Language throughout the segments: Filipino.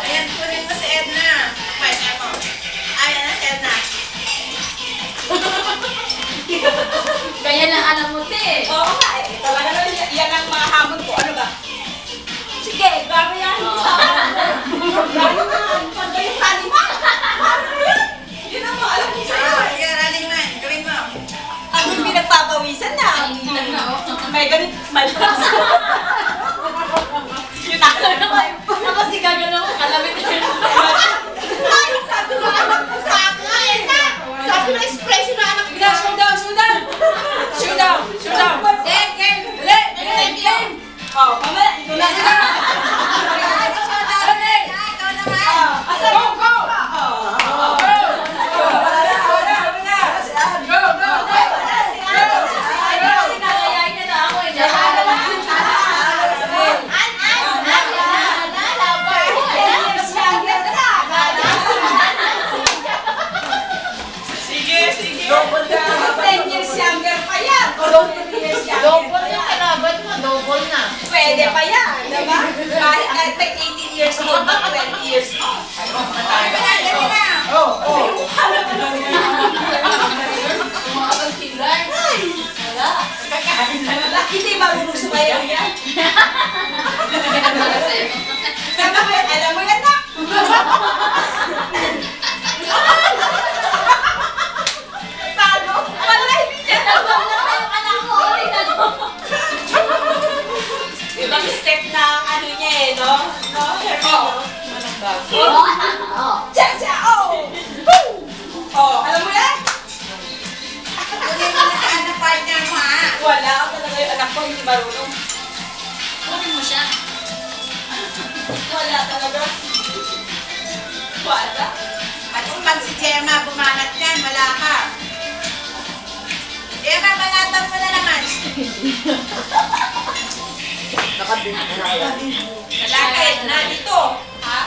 Ayan, kunin mo si Edna. Pwede mo. Ayan na si Edna. Kaya lang alam mo, te. Oo nga eh. Talaga naman yan ang mga hamon ko. Ano ba? Sige, grabe yan. Grabe yan. Pagka yung tali mo. Ano yun? Yun ang maalam ko sa'yo. Sige, running man. Gawin mo. Ang pinagpapawisan na. May ganit malas. Yun ako naman. Tapos si gagano ko, kalamit na yun. Ay, sabi ng anak ko sa akin. Sabi ng expression ng anak ko. Show down, show down. Show down, show down. Game. Oh, mamaya, ito na. Go, go. Sige. 10 years younger pa yan. O 3 years younger. Double yung kalaban mo, double na. Pwede pa yan, diba? Kahit may 18 years old na 20 years old. Hindi marunong sumayaw yan. Alam mo yan na. Paano? Wala, hindi niya ibang step na ano niya eh, no? No? Cha-cha! Oh! Woo! Oh, alam mo yan? Kunin mo na si Edna partner mo, ha? Wala talaga yung anak ko, hindi marunong. Kunin mo siya. Wala talaga. Wala. At pag si Gemma bumanat yan, wala ka. Gemma, banatan mo na naman. Wala ka Edna dito. Ha?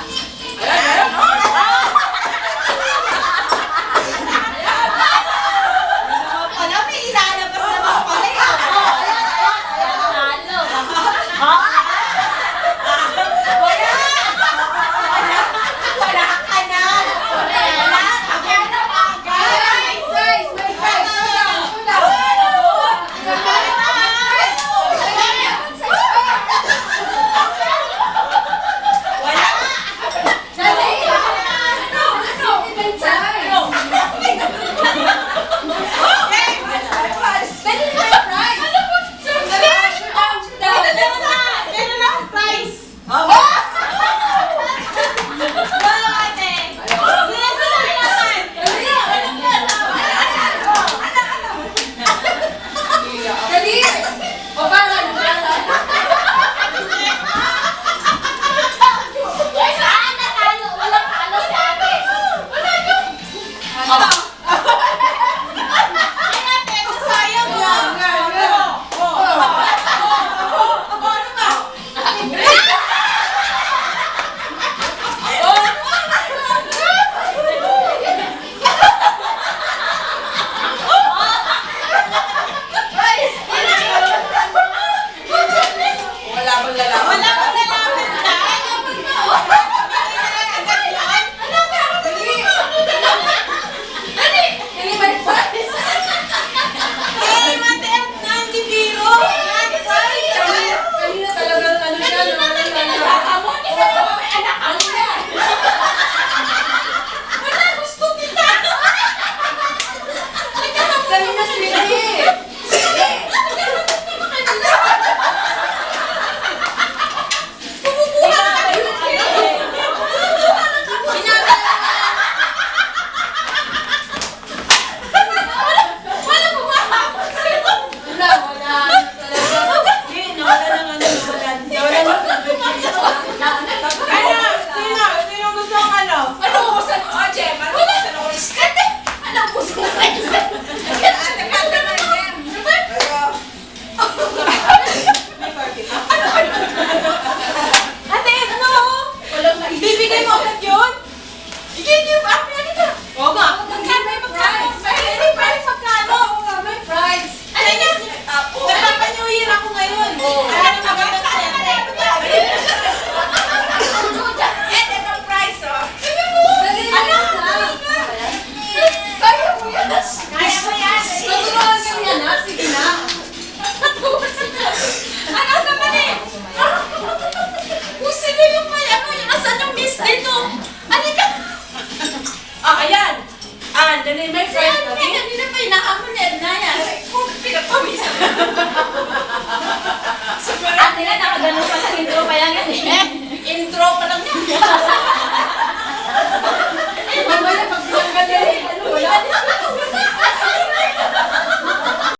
Pala, may ilalabas na mga pala yan. Wala ka na. Wala Yan may Si first Edna, kanina pa inahamon ni Edna yan. Pinagpawisan. Ate na, nakagano pa sa intro pa yan yan eh. Intro pa lang yan. Mamaya pag pinanggal yan, ano wala?